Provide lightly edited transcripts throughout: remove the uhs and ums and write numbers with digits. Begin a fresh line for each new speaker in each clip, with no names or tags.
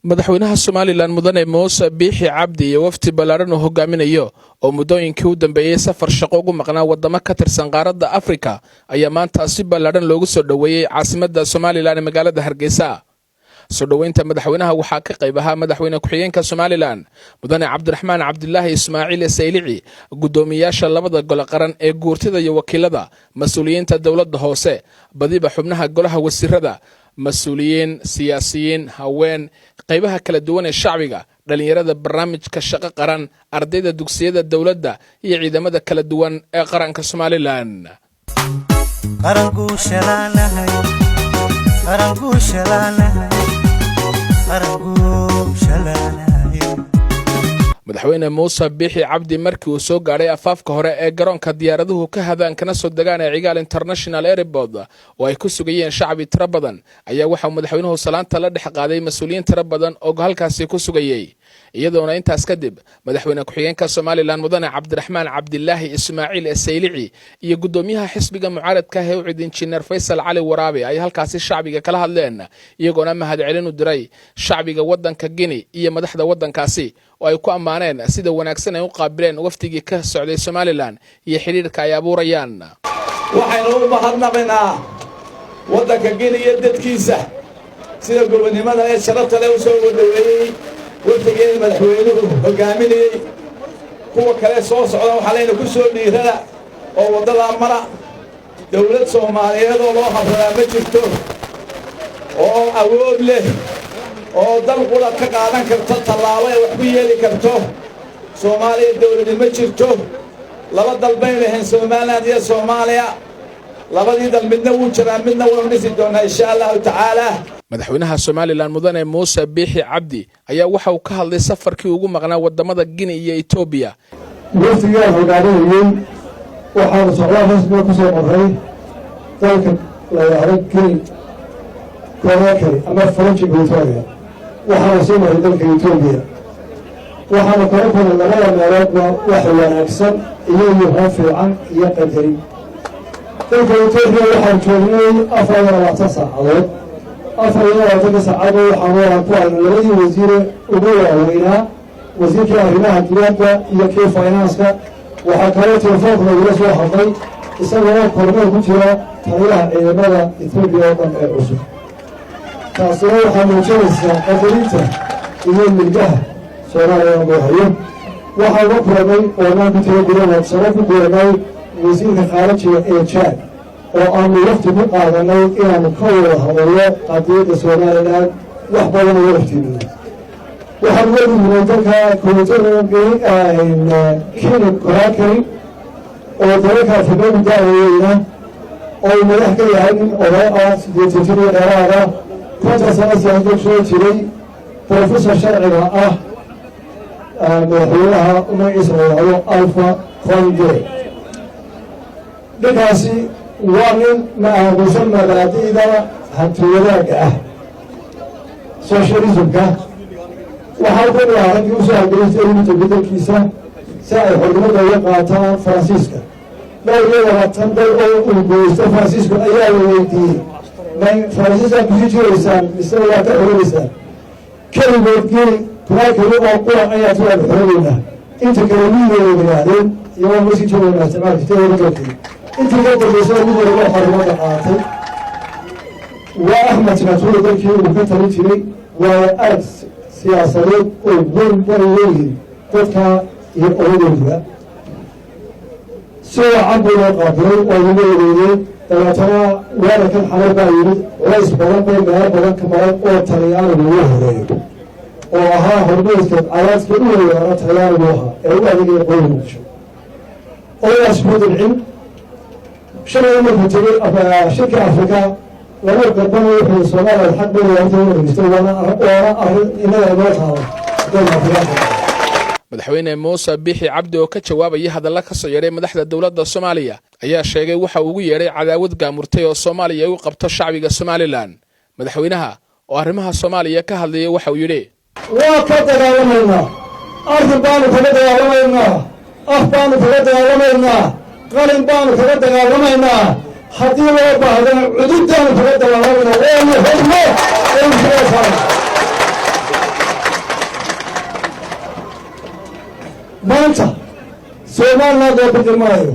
madaxweynaha Somaliland mudane Muuse Biixi Cabdi iyo wafdi ballaaran oo hogaaminayo oo muddooyinkii u dambeeyay safar shaqo ugu maqnaa wadamo ka tirsan qaaradda Afrika ayaa maanta si ballaaran loogu soo dhaweeyay caasimadda Somaliland ee magaalada Hargeysa. soo dhaweynta madaxweynaha waxaa ka qayb ahaa madaxweyne ku-xigeenka Somaliland mudane Cabdiraxmaan Cabdilaahi Ismaaciil Saylici, gudoomiyaasha labada gole qaran ee guurtida iyo wakiilada, mas'uuliyiinta dawladda hoose, badiba xubnaha golaha wasiirada, mas'uuliyiin, siyaasiyiin, haween, qaybaha kala duwan ee shacbiga, dhalinyarada barnaamijka shaqo qaran, ardayda dugsiyada dawladda iyo ciidamada kala duwan ee qaranka Somaliland. madaxweyne Muuse Biixi Cabdi markii uu soo gaaray afaafka hore ee garoonka diyaaraduhu ka hadaan kana soo degaan ee Cigaal International Airport oo ay ku sugayeen shacbi tiro badan ayaa waxa madaxweynuhu salaanta la dhex qaaday mas'uuliyiin tiro badan oo halkaas ku sugayay, iyadoona intaas kadib madaxweyne ku-xigeenka Somaliland mudane Cabdiraxmaan Cabdilaahi Ismaaciil Saylici iyo gudoomiyaha xisbiga mucaaradka ah ee Injineer Faysal Cali Waraabe ay halkaas shacbiga kala hadleen, iyagoona mahadcelin u diray shacbiga wadanka Guinea iyo madaxda wadankaasi oo ay ku amaaneen sida wanaagsan ay u qaabileen waftigii ka socday Somaliland iyo xiriirka ay abuurayaan.
waxaynu u mahadnaqaynaa wadanka Guinea iyo dadkiisa sida gobonimada ee sharafta leh u soo dhaweeyay waftigii madaxweynuhu hogaaminayay. kuwa kale soo socda waxa layna ku soo dhiirada oo wadada mara. dawlad Soomaaliyeed oo loo habradaa ma jirto oo awood leh oo dal qura ka qaadan karto tallaabo ay wax ku yeeli karto. Soomaaliya dawlad ma jirto, laba dal bay leeyihiin Somaliland iyo Soomaaliya, labadii dal midna wuu jiraa midna wuu dhisi doonaa insha Allah taala.
madaxweynaha Somaliland mudane Muuse Biixi Cabdi ayaa waxa uu ka hadlay safarkii ugu maqnaa wadamada Guinea iyo Ethiopia.
wafdiga hogaaminayay waxaan socdaal rasmi ku soo qoray dalka la yiraahdo Guinea Conakry ama French Equatoria. waxaan soo maray dalka Ethiopia. waxaan kala kulmay labada meeloodba wax wanaagsan iyo fiican iyo qadarin. dalka Ethiopia waxaan joognay 24 saacadood. 24 saacadood waxaan ku aragnay labadii wasiir ugu waaweynaa, wasiirka arrimaha dibadda iyo kii finance-ka. waxaa kale telefoonka laga soo hadlay isagoo kormeer ku jira taliyaha ciidamada Ethiopia oo dhan ee cusub. taasina waxaa muujinaysaa qadarinta iyo milgaha Soomaaliya oo hayo. waxaan ku kulmay oo aan ku tiragelay sabab ku kulmay wasiirka khaarijiga ee Chad oo aan waqti ku qaadanay inaan ka wada hadalno qadiyadda Soomaaliland wax badan oo waqtigeeda. waxaan wadaynay dalka Kenya Conakry oo dalka Afrika daawayna oo madax ka yahay oday ah sidii dheeraada konta sano soo jiray professor sharciga ah madaxweynaha Israa'iil Alpha Conde. ninkaasi waa nin maamuusan mabaadi'da hantiwadaagga ah socialismka. waxaa ku dhacay inuu soo hadlaystay inuu beddelkiisa si ay xornimada uga qaataan Faransiiska. dhowr dal oo uu goostay Faransiiska ayaa la weydiiyey may Faransiiska ku jireysaan mise waa ka xoreysan. kaligood Conakry oo qura ayaa soo xoreyna inta kale wiilay yiraahdeen iyo wasi joogna isticmaalka teeyoolka inta ka dambeysay wiilay oo xornimada qaatay. waa Ahmed Nasrullah dalkii uu ka talin jiray waa arag siyaasadeed oo weyn weyn dadka iyo orodooda soo caburo qaabilay oo weeyay dalatana wada kan xalay baa yiri rays badan bay meel badan ka maray oo taliyaan ugu horeeyo oo ahaa hormeyska calaadka u weeyay taliyaan ugu ahaa ee uu adeegay qoyskiisa oo asbuucin shalay markuu tagay shirka Afrika laba gaban wuxuu Soomaaliya xaq u leeyahay inuu
madaxweyne Muuse Biixi Cabdi oo ka jawaabay hadallo ka soo yeeray madaxda dawladda Soomaaliya ayaa sheegay waxa uu ugu yeeray cadaawad gaamurtay oo Soomaaliya ay u qabto shacbiga Somaliland. madaxweynaha oo arrimaha Soomaaliya ka hadlayay waxa uu yiri
waa ka dagaalamayna arrin baanu kaga dagaalamayna af baanu kaga dagaalamayna qalin baanu kaga dagaalamayna haddii loo baahdo cududdaanu kaga dagaalamayna waa hormo maanta Soomaaliland oo biximaayo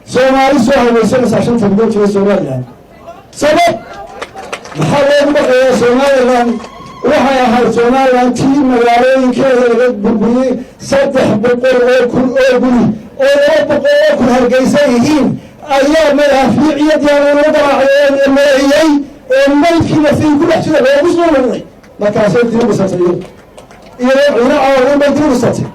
Soomaali soo haysanaysa shanta bilood ee Soomaaliland sabab maxaa loogu baqayaa Soomaaliland waxay ahayd Soomaaliland tii magaalooyinkeeda laga burburiyey 300 oo kun oo guri oo 200 oo kun hargeysa yihiin ayaa madaafiiciyadii loo garaacay meeyay malkiina fi ku dhex jira loogu soo waday markaasay dib u saartay iyo cunaa oo dib u saartay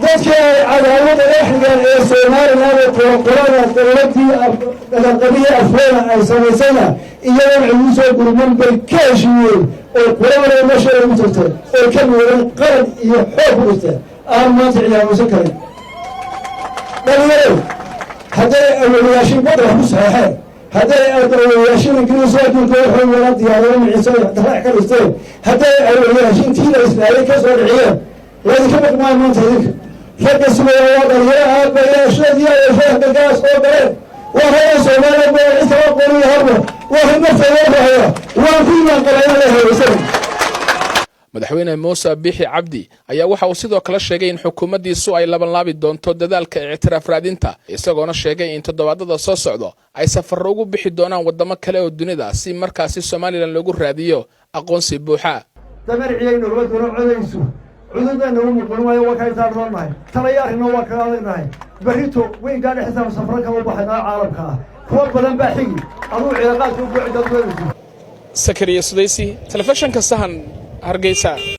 dadka cadaawada eexgan ee Soomaaliland oo qorada dawladii qabiye afreena ay samaysana iyadoo ay soo gurman bay ka heshiiyeen oo qorada meesha ugu jirtay oo ka muuqan qaran iyo xoog u jirtay maanta ilaamusan karin dhalinyaro hadday awoodayaashin badda ku saxeexeen hadday awoodayaashin ingiriis oo dunta waxay wada diyaareen ciisada dalac ka dhisteen hadday awoodayaashin tiila Israa'iil ka soo dhiciyeen wadinka baqmaa maanta idinka ragga Soomaaliya dhalinyaro aabbayaashadii ay shaqadaas oo galeen waxay Soomaaliya baa inta qorin harbo waxay ma fayeen waa kuwa qalayna haysan
madaxweyne Muuse Biixi Cabdi ayaa waxa uu sidoo kale sheegay in xukuumaddiisu ay labanlaabi doonto dadaalka ictiraaf raadinta isagoona sheegay in toddobaadada soo socdo ay safar ugu bixi doonaan wadamo kale oo dunida si markaasi Soomaaliland lagu raadiyo aqoonsi buuxa
tamarciyay nabadgalo codaysu cududana uu muqul waayo waxay taarnahay talayaarina waa ka adagnahay barito way gaar xisaab safarka u baxnaa caalamka kuwa badan baa xigi aduu ciidaqaad u buuxda dadweynaha
Sakariya Sudaysi telefishinka Sahan Hargeysa